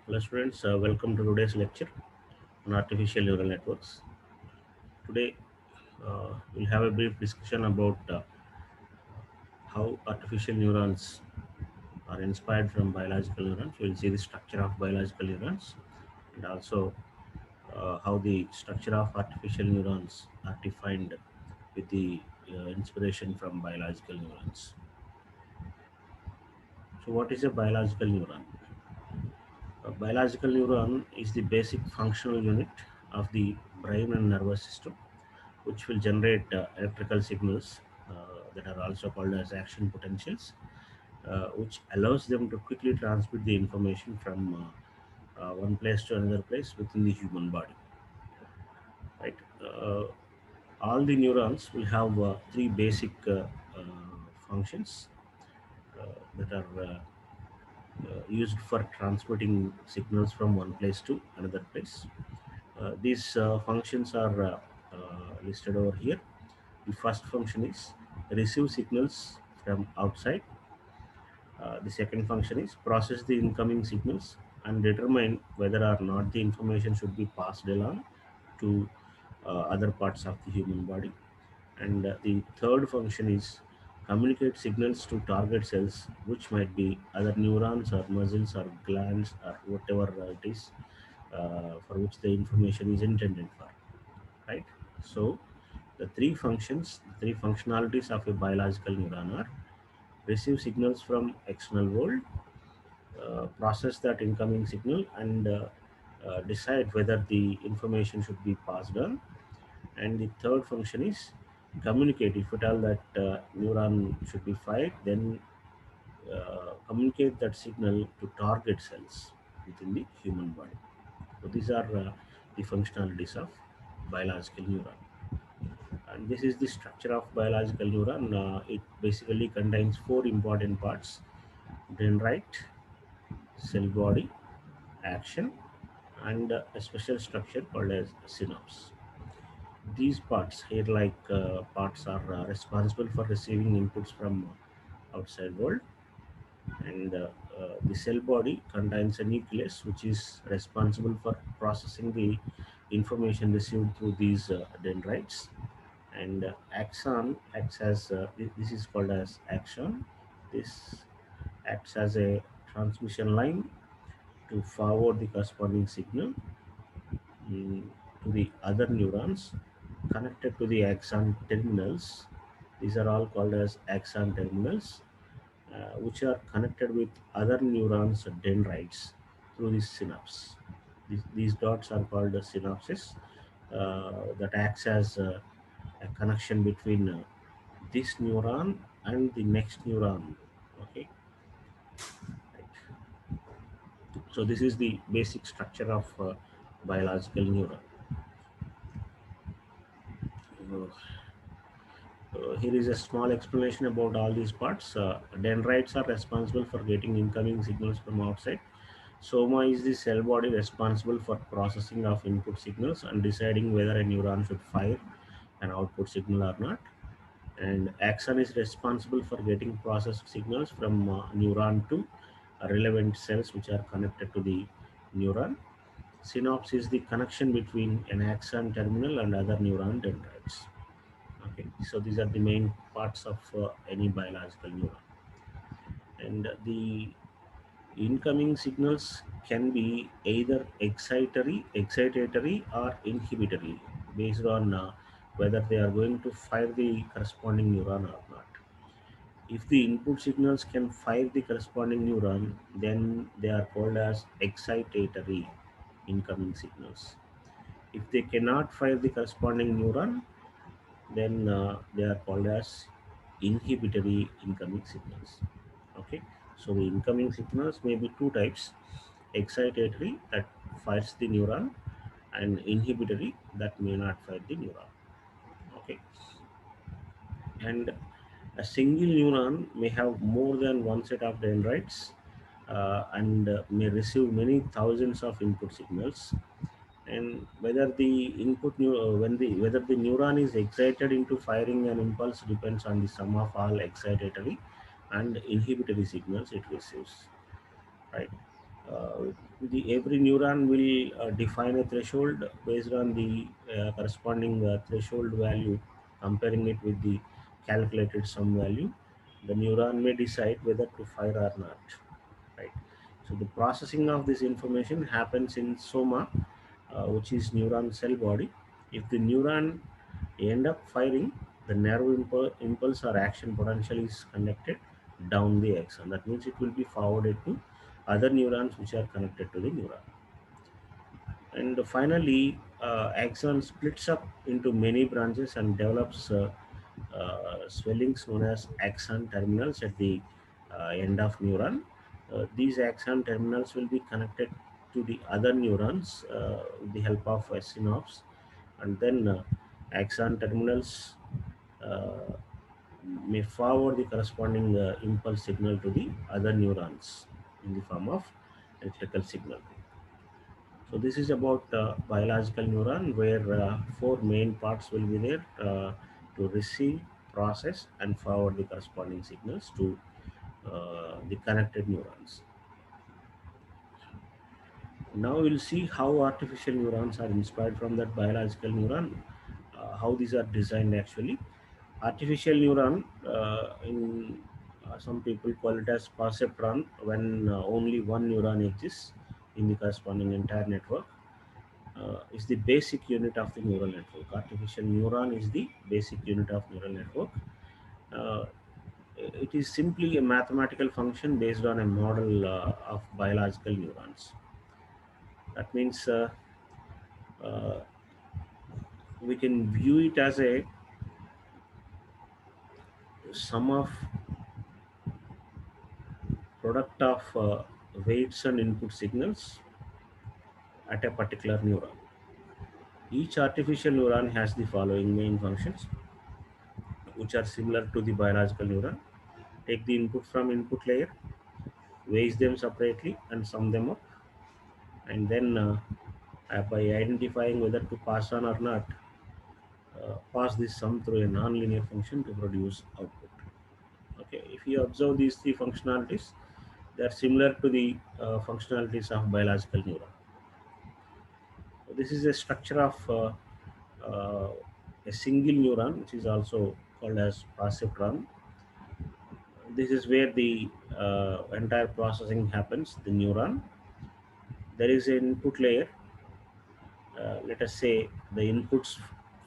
Hello students, welcome to today's lecture on artificial neural networks. Today we'll have a brief discussion about how artificial neurons are inspired from biological neurons. We'll see the structure of biological neurons and also how the structure of artificial neurons are defined with the inspiration from biological neurons. So what is a biological neuron? A biological neuron is the basic functional unit of the brain and nervous system which will generate electrical signals that are also called as action potentials, which allows them to quickly transmit the information from one place to another place within the human body. Right? All the neurons will have three basic functions that are used for transmitting signals from one place to another place. These functions are listed over here. The first function is receive signals from outside. The second function is process the incoming signals and determine whether or not the information should be passed along to other parts of the human body. And the third function is communicate signals to target cells, which might be other neurons or muscles or glands or whatever it is for which the information is intended for. Right? So the three functions, the three functionalities of a biological neuron are receive signals from external world, process that incoming signal and decide whether the information should be passed on. And the third function is communicate. If at all that neuron should be fired, then communicate that signal to target cells within the human body. So these are the functionalities of biological neuron. And this is the structure of biological neuron. It basically contains four important parts: dendrite, cell body, action, and a special structure called as synapse. These parts here, like parts, are responsible for receiving inputs from outside world, and the cell body contains a nucleus which is responsible for processing the information received through these dendrites, and axon acts as this is called as axon. This acts as a transmission line to forward the corresponding signal mm, to the other neurons connected to the axon terminals. These are all called as axon terminals, which are connected with other neurons dendrites through the synapse. These dots are called the synapses that acts as a connection between this neuron and the next neuron. Okay, so this is the basic structure of biological neuron. Here is a small explanation about all these parts. Dendrites are responsible for getting incoming signals from outside. Soma is the cell body responsible for processing of input signals and deciding whether a neuron should fire an output signal or not. And axon is responsible for getting processed signals from neuron to relevant cells which are connected to the neuron. Synapse is the connection between an axon terminal and other neuron dendrites. Okay, so these are the main parts of any biological neuron. And the incoming signals can be either excitatory or inhibitory based on whether they are going to fire the corresponding neuron or not. If the input signals can fire the corresponding neuron, then they are called as excitatory incoming signals. If they cannot fire the corresponding neuron, then they are called as inhibitory incoming signals. Okay, so the incoming signals may be two types: excitatory, that fires the neuron, and inhibitory, that may not fire the neuron. Okay, and a single neuron may have more than one set of dendrites and may receive many thousands of input signals. And whether the whether the neuron is excited into firing an impulse depends on the sum of all excitatory and inhibitory signals it receives. Right. Uh, every neuron will define a threshold based on the corresponding threshold value, comparing it with the calculated sum value. The neuron may decide whether to fire or not. Right. So the processing of this information happens in soma, which is neuron cell body. If the neuron end up firing, the nerve impulse or action potential is conducted down the axon. That means it will be forwarded to other neurons which are connected to the neuron. And finally, axon splits up into many branches and develops swellings known as axon terminals at the end of neuron. These axon terminals will be connected to the other neurons with the help of a synapse, and then axon terminals uh, may forward the corresponding impulse signal to the other neurons in the form of electrical signal. So this is about biological neuron, where four main parts will be there to receive, process, and forward the corresponding signals to the connected neurons. Now we'll see how artificial neurons are inspired from that biological neuron, how these are designed actually. Artificial neuron, in some people call it as perceptron when only one neuron exists in the corresponding entire network. Is the basic unit of the neural network. Artificial neuron is the basic unit of neural network. Uh, it is simply a mathematical function based on a model of biological neurons. That means uh, we can view it as a sum of product of weights and input signals at a particular neuron. Each artificial neuron has the following main functions, which are similar to the biological neuron. Take the input from input layer, weighs them separately and sum them up, and then by identifying whether to pass on or not, pass this sum through a non-linear function to produce output. Okay, if you observe these three functionalities, they are similar to the functionalities of biological neuron. This is a structure of uh, a single neuron, which is also called as perceptron. This is where the entire processing happens. The neuron, there is an input layer. Let us say the inputs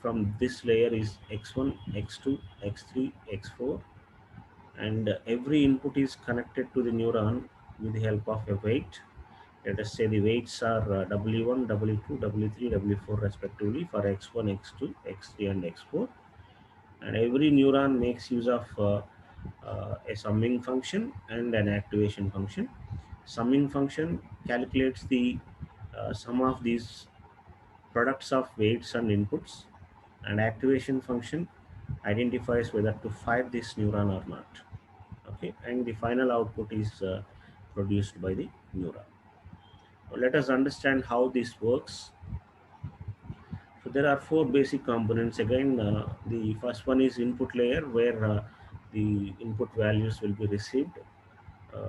from this layer is x1, x2, x3, x4, and every input is connected to the neuron with the help of a weight. Let us say the weights are w1, w2, w3, w4 respectively for x1, x2, x3, and x4. And every neuron makes use of a summing function and an activation function. Summing function calculates the sum of these products of weights and inputs, and activation function identifies whether to fire this neuron or not. Okay, and the final output is produced by the neuron. Now, let us understand how this works. So there are four basic components. Again, the first one is input layer, where the input values will be received. Uh,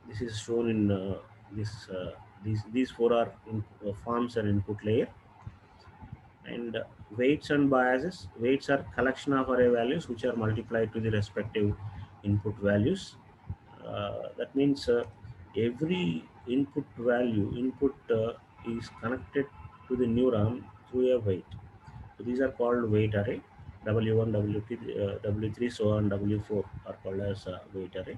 this is shown in this. These four are forms an input layer. And weights and biases. Weights are collection of array values which are multiplied to the respective input values. That means every input is connected to the neuron through a weight. So these are called weight array. W1, W3, W3, so on, W4 are called as weight array.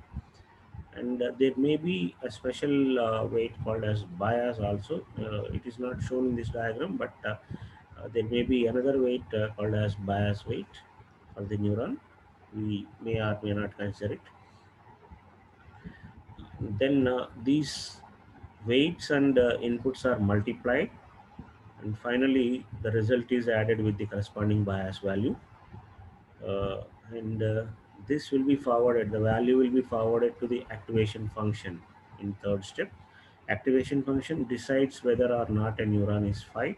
And there may be a special weight called as bias also. It is not shown in this diagram, but there may be another weight called as bias weight for the neuron. We may or may not consider it. Then these weights and inputs are multiplied, and finally the result is added with the corresponding bias value. uh, and this will be forwarded, the value will be forwarded to the activation function in third step. Activation function decides whether or not a neuron is fired,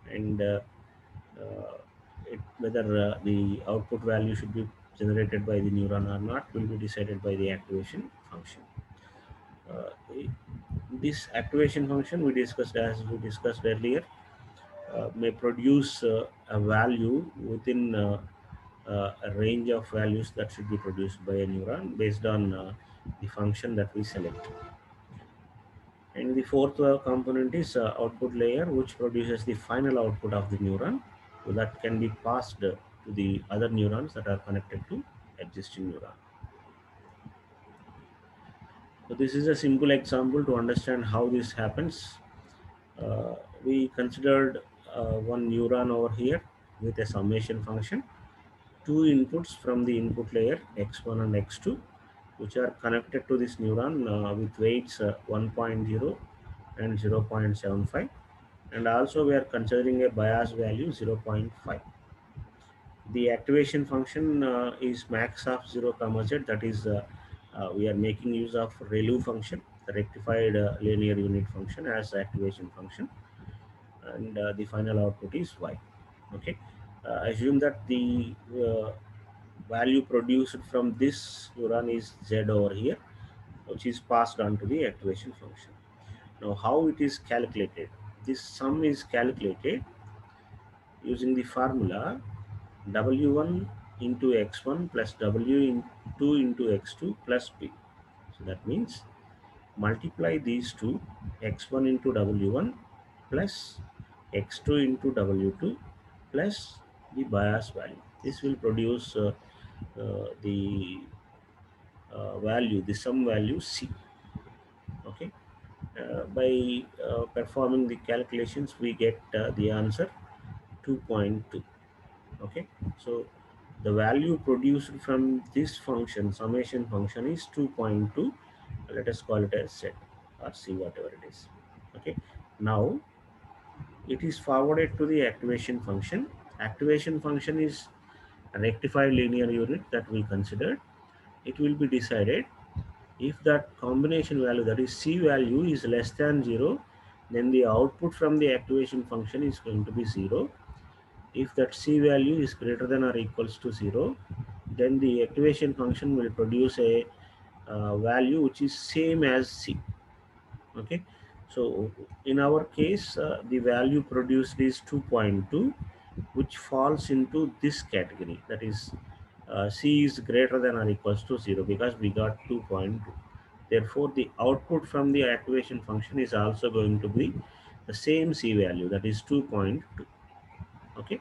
and uh, whether the output value should be generated by the neuron or not will be decided by the activation function. Uh, This activation function we discussed, as we discussed earlier, may produce a value within a range of values that should be produced by a neuron based on the function that we select. And the fourth component is output layer, which produces the final output of the neuron, so that can be passed to the other neurons that are connected to existing neuron. So this is a simple example to understand how this happens. Uh, we considered one neuron over here with a summation function, two inputs from the input layer x1 and x2, which are connected to this neuron with weights 1.0 and 0.75, and also we are considering a bias value 0.5. The activation function is max of 0 comma z, that is we are making use of ReLU function, the rectified linear unit function, as activation function, and the final output is y. Okay, assume that the value produced from this neuron is z over here, which is passed on to the activation function. Now how it is calculated? This sum is calculated using the formula w1 into x1 plus w2 into x2 plus p. So that means multiply these two, x1 into w1 plus x2 into w2 plus the bias value. This will produce the value, the sum value c. Okay, by performing the calculations we get the answer 2.2. Okay, so the value produced from this function, summation function, is 2.2. Let us call it as z or c, whatever it is. Okay, now it is forwarded to the activation function. Activation function is a rectified linear unit that we considered. It will be decided if that combination value, that is c value, is less than 0, then the output from the activation function is going to be 0. If that c value is greater than or equals to 0, then the activation function will produce a value which is same as c. Okay, so in our case the value produced is 2.2, which falls into this category, that is c is greater than or equals to 0, because we got 2.2. Therefore the output from the activation function is also going to be the same c value, that is 2.2. Okay,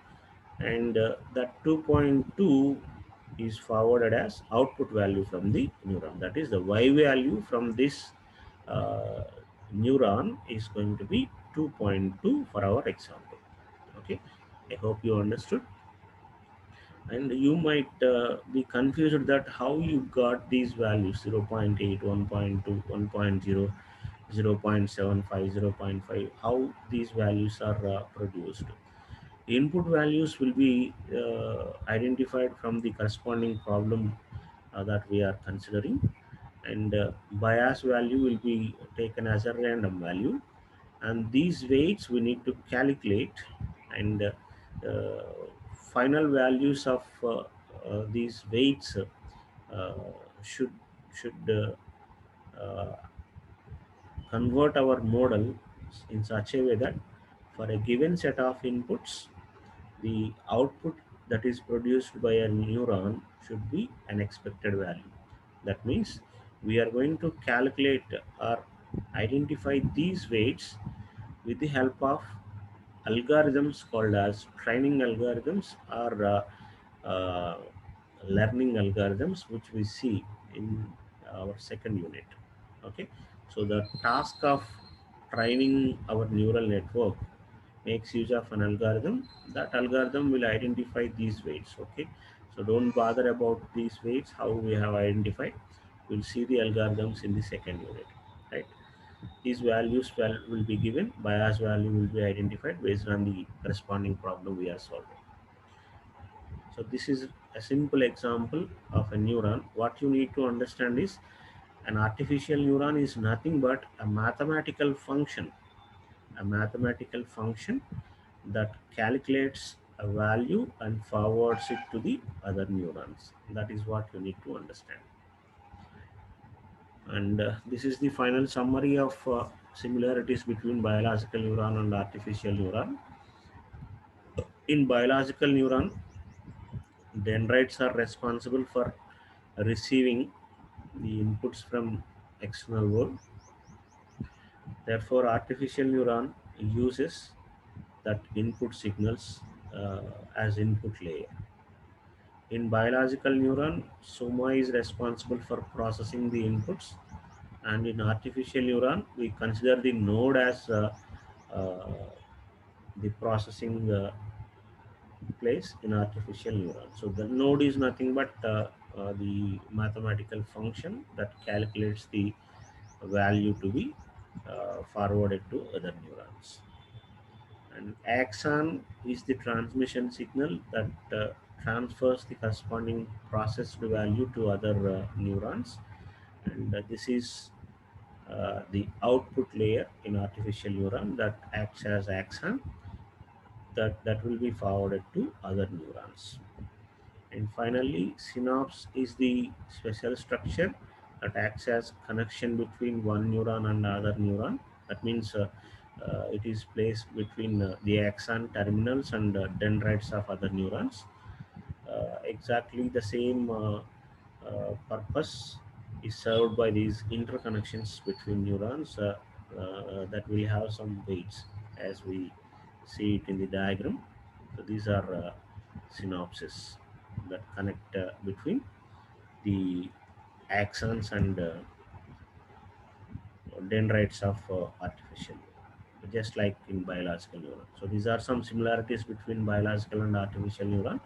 and that 2.2 is forwarded as output value from the neuron, that is the y value from this uh, neuron is going to be 2.2 for our example. Okay, I hope you understood. And you might be confused that how you got these values 0.8, 1.2, 1.0, 0.75, 0.5, how these values are produced. Input values will be identified from the corresponding problem that we are considering, and bias value will be taken as a random value, and these weights we need to calculate, and final values of these weights uh, should should convert our model in such a way that for a given set of inputs, the output that is produced by a neuron should be an expected value. That means we are going to calculate or identify these weights with the help of algorithms called as training algorithms or uh, learning algorithms, which we see in our second unit. Okay, so the task of training our neural network makes use of an algorithm. That algorithm will identify these weights. Okay, so don't bother about these weights, how we have identified. We'll see the algorithms in the second unit, right? These values will be given, bias value will be identified based on the corresponding problem we are solving. So this is a simple example of a neuron. What you need to understand is an artificial neuron is nothing but a mathematical function that calculates a value and forwards it to the other neurons. That is what you need to understand. And this is the final summary of similarities between biological neuron and artificial neuron. In biological neuron, dendrites are responsible for receiving the inputs from external world. Therefore, artificial neuron uses that input signals as input layer. In biological neuron, soma is responsible for processing the inputs, and in artificial neuron, we consider the node as uh, the processing place in artificial neuron. So the node is nothing but the mathematical function that calculates the value to be forwarded to other neurons. And axon is the transmission signal that transfers the corresponding processed value to other neurons. And this is the output layer in artificial neuron that acts as axon that will be forwarded to other neurons. And finally, synapse is the special structure that acts as connection between one neuron and another neuron. That means it is placed between the axon terminals and dendrites of other neurons. Exactly the same purpose is served by these interconnections between neurons that will have some weights as we see it in the diagram. So these are synapses that connect between the axons and dendrites of artificial neuron, just like in biological neuron. So these are some similarities between biological and artificial neuron.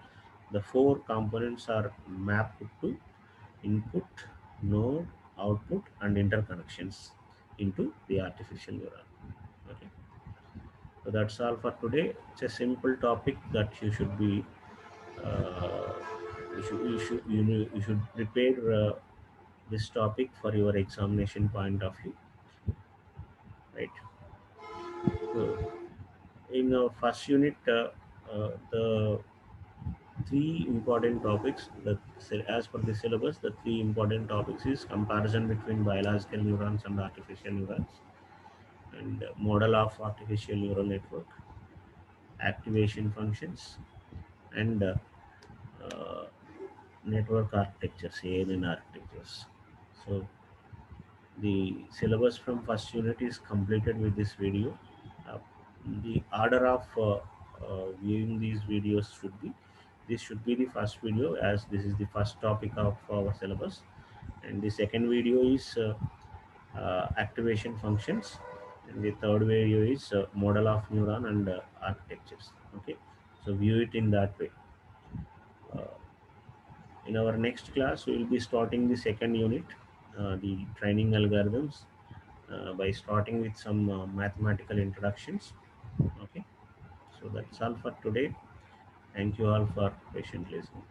The four components are mapped to input, node, output, and interconnections into the artificial neuron. Okay, so that's all for today. It's a simple topic that you should be uh, you should prepare this topic for your examination point of view, right? So in our first unit, the three important topics that as per the syllabus, the three important topics is comparison between biological neurons and artificial neurons, and model of artificial neural network, activation functions, and uh, network architectures, ANN architectures. So the syllabus from first unit is completed with this video. Uh, the order of viewing these videos should be, this should be the first video as this is the first topic of our syllabus, and the second video is activation functions, and the third video is model of neuron and architectures. Okay, so view it in that way. uh, in our next class we will be starting the second unit, the training algorithms, by starting with some mathematical introductions. Okay, so that's all for today. Thank you all for patient listening.